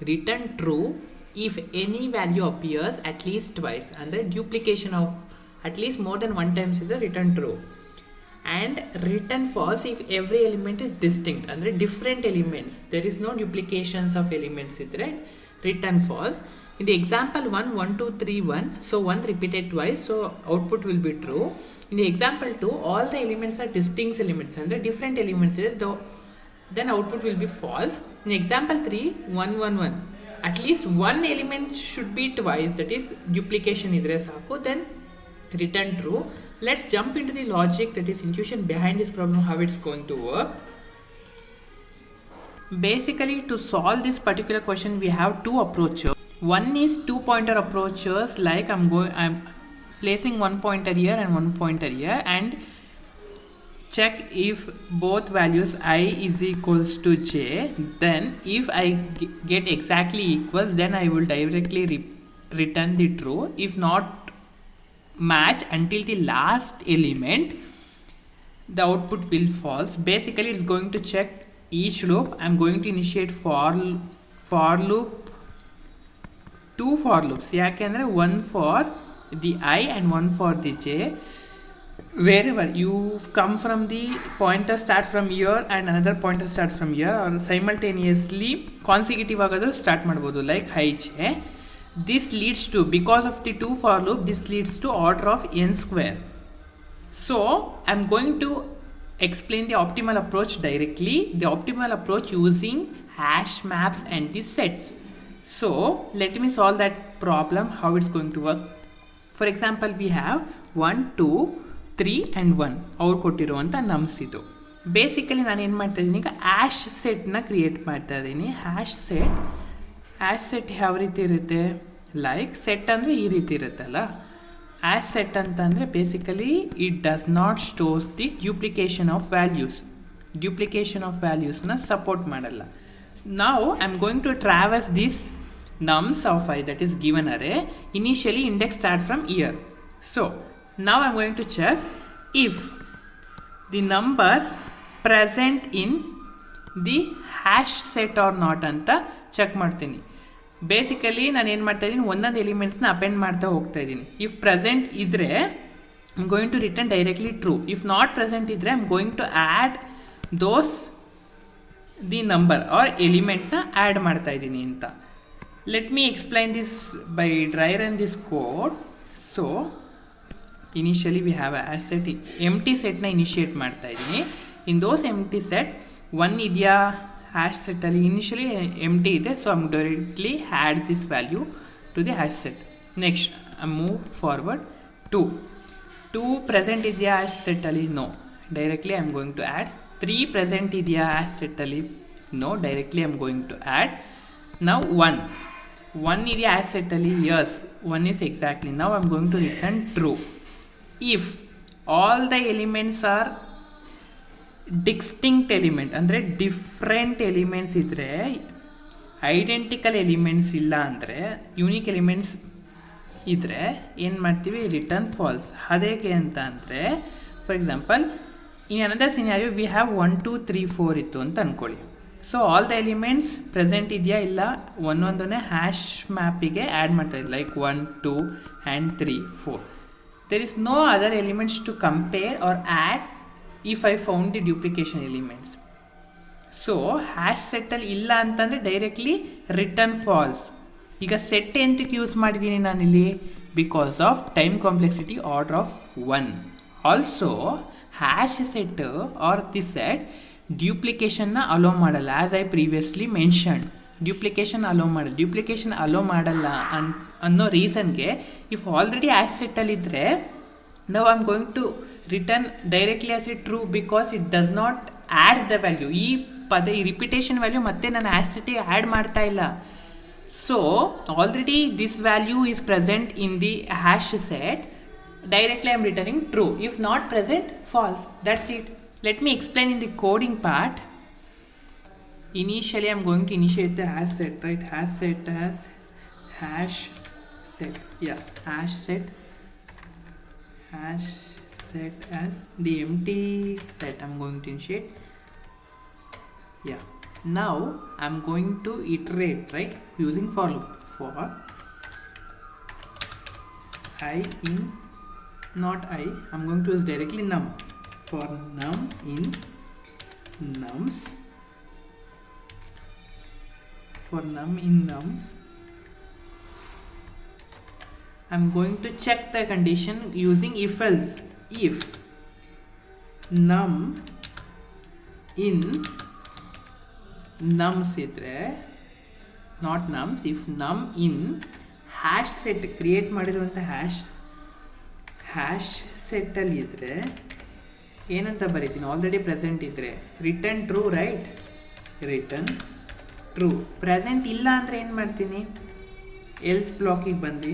return true if any value appears at least twice. Andre duplication of at least more than one times is a return true. And return false if every element is distinct, andre different elements, there is no duplications of elements idre return false. In the example 1 1 2 3 1, so 1 repeated twice, so output will be true. In the example 2, all the elements are distinct elements, andre different elements ಇದೆ, then output will be false. In example 3 1 1 1, at least one element should be twice, that is duplication idre saku, then return true. Let's jump into the logic, that is intuition behind this problem, how it's going to work. Basically, to solve this particular question, we have two approaches. One is two pointer approaches, like I'm placing one pointer here and one pointer here, and check if both values I is equals to j. Then if I get exactly equals, then I will directly return the true. If not match until the last element, the output will false. Basically, it's going to check each loop. I'm going to initiate for loop, two for loops, yakandre one for the I and one for the j. Wherever you come from, the pointer start from here and another pointer start from here, or simultaneously consecutive agadru start ಮಾಡಬಹುದು, like I j. This leads to, because of the two for loop, this leads to order of n square. So I'm going to explain the optimal approach directly, the optimal approach using hash maps and the sets. So let me solve that problem, how it's going to work. For example, we have 1 2 3 and 1 ಅವ್ರು ಕೊಟ್ಟಿರುವಂಥ norms ಇದು. Basically ನಾನು ಏನು ಮಾಡ್ತಾ ಇದ್ದೀನಿ, ಈಗ ash ಸೆಟ್ನ create ಮಾಡ್ತಾ ಇದ್ದೀನಿ. ಹ್ಯಾಶ್ ಸೆಟ್ ಯಾವ ರೀತಿ ಇರುತ್ತೆ, ಲೈಕ್ ಸೆಟ್ ಅಂದರೆ ಈ ರೀತಿ ಇರುತ್ತಲ್ಲ. ಆ್ಯಶ್ ಸೆಟ್ ಅಂತಂದರೆ basically it does not stores the duplication of ವ್ಯಾಲ್ಯೂಸ್ನ ಸಪೋರ್ಟ್ ಮಾಡಲ್ಲ. ನಾವು I am going to traverse this nums of I, that is given array. Initially index start from here. So now I'm going to check if the number present in the hash set or not ಅಂತ check ಮಾಡ್ತೀನಿ. Basically ನಾನು ಏನು ಮಾಡ್ತಾ ಇದ್ದೀನಿ, ಒಂದೊಂದು ಎಲಿಮೆಂಟ್ಸ್ನ append ಮಾಡ್ತಾ ಹೋಗ್ತಾ ಇದ್ದೀನಿ. ಇಫ್ ಪ್ರೆಸೆಂಟ್ ಇದ್ದರೆ I am going to return directly true. If not present ಇದ್ದರೆ I am going to add those the number or ಎಲಿಮೆಂಟ್ನ ಆ್ಯಡ್ ಮಾಡ್ತಾ ಇದ್ದೀನಿ ಅಂತ. Let me explain this by dry run this code. So initially we have a hash set, empty set na initiate ಮಾಡ್ತಾ ಇದ್ದೀನಿ. In those empty set, one ಇದೆಯಾ hash set ಅಲ್ಲಿ initially empty ಇದೆ, so I'm directly add this value to the hash set. Next I move forward 2 present ಇದೆಯಾ hash set ಅಲ್ಲಿ, no, directly I'm going to add. 3 present ಇದೆಯಾ hash set ಅಲ್ಲಿ, no, directly I'm going to add. Now 1 ಇದೆಯಾ hash set ಅಲ್ಲಿ, yes, 1 is exactly. Now I'm going to return true if all the elements are distinct element, ಅಂದರೆ different elements ಇದ್ದರೆ, identical elements ಇಲ್ಲ ಅಂದರೆ, unique elements ಇದ್ದರೆ ಏನು ಮಾಡ್ತೀವಿ, return falls. ಅದೇಗೆ ಅಂತ ಅಂದರೆ, for example in another scenario we have 1 2 3 4 ಇತ್ತು ಅಂತ ಅಂದ್ಕೊಳ್ಳಿ. So all the elements present ಇದೆಯಾ ಇಲ್ಲ, ಒಂದೊಂದನ್ನೇ ಹ್ಯಾಶ್ ಮ್ಯಾಪಿಗೆ ಆ್ಯಡ್ ಮಾಡ್ತಾ ಇದ್ದೀವಿ, like 1 2 and 3 4. There is no other elements to compare or add if I found the duplication elements. So hash ಸೆಟ್ಟಲ್ಲಿ ಇಲ್ಲ ಅಂತಂದರೆ ಡೈರೆಕ್ಟ್ಲಿ ರಿಟರ್ನ್ ಫಾಲ್ಸ್. ಈಗ ಸೆಟ್ ಎಂತಕ್ಕೆ ಯೂಸ್ ಮಾಡಿದ್ದೀನಿ ನಾನಿಲ್ಲಿ, because of time complexity order of 1. Also hash set or the set ಡ್ಯೂಪ್ಲಿಕೇಶನ್ನ allow ಮಾಡಲ್ಲ. As I previously mentioned, duplication allow ಮಾಡಲ್ಲ ಅನ್ನೋ ರೀಸನ್ಗೆ, ಇಫ್ ಆಲ್ರೆಡಿ ಆ್ಯಶ್ ಸೆಟ್ಟಲ್ಲಿದ್ದರೆ ನಾವು I am going to return directly as ಇ true, because it does not adds the value. ಈ repetition value ಮತ್ತೆ ನಾನು ಆ್ಯಶ್ ಸೆಟ್ಟಿಗೆ ಆ್ಯಡ್ ಮಾಡ್ತಾ ಇಲ್ಲ. So already this value is present in the hash set, directly I am returning true. If not present, false. That's it. Let me explain in the coding part. Initially I am going to initiate the hash set, right? Hash set as hash set. Yeah, hash set as the empty set. I am going to initiate. Yeah, Now I'm going to iterate, right, using for loop. For I in, not I, I'm going to use directly num. For num in nums, for num in nums, I'm going to check the condition using if else. If num in nums idre, not nums, if num in hash set create ಮಾಡಿರುವಂಥ hash ಸೆಟ್ಟಲ್ಲಿ ಇದ್ದರೆ ಏನಂತ ಬರೀತೀನಿ, already present ಇದ್ದರೆ return true, right, return true. Present ಇಲ್ಲ ಅಂದರೆ ಏನು ಮಾಡ್ತೀನಿ, ಎಲ್ಸ್ ಬ್ಲಾಕಿಗೆ ಬಂದು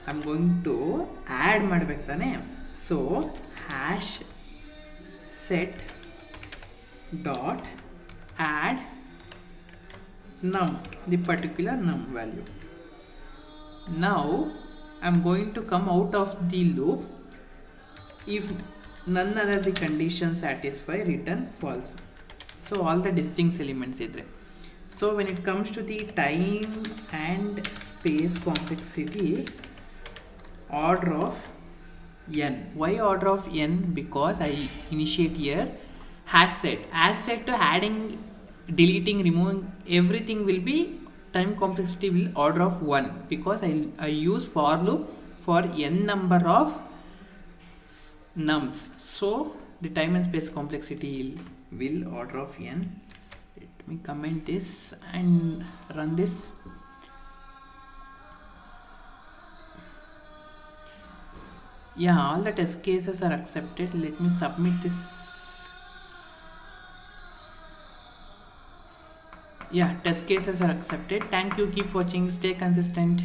I am going to add ಮಾಡ್ಬೇಕು ತಾನೆ. So hash set dot add num, the particular num value. Now I'm going to come out of the loop if none other the condition satisfy, return false. So all the distinct elements idre. So when it comes to the time and space complexity, order of n. Why order of n? Because I initiate here hash set to adding, deleting, removing everything will be time complexity will order of 1, because I use for loop for n number of nums. So the time and space complexity will order of n. Let me comment this and run this. Yeah, all the test cases are accepted. Let me submit this. Yeah, test cases are accepted. Thank you. Keep watching. Stay consistent.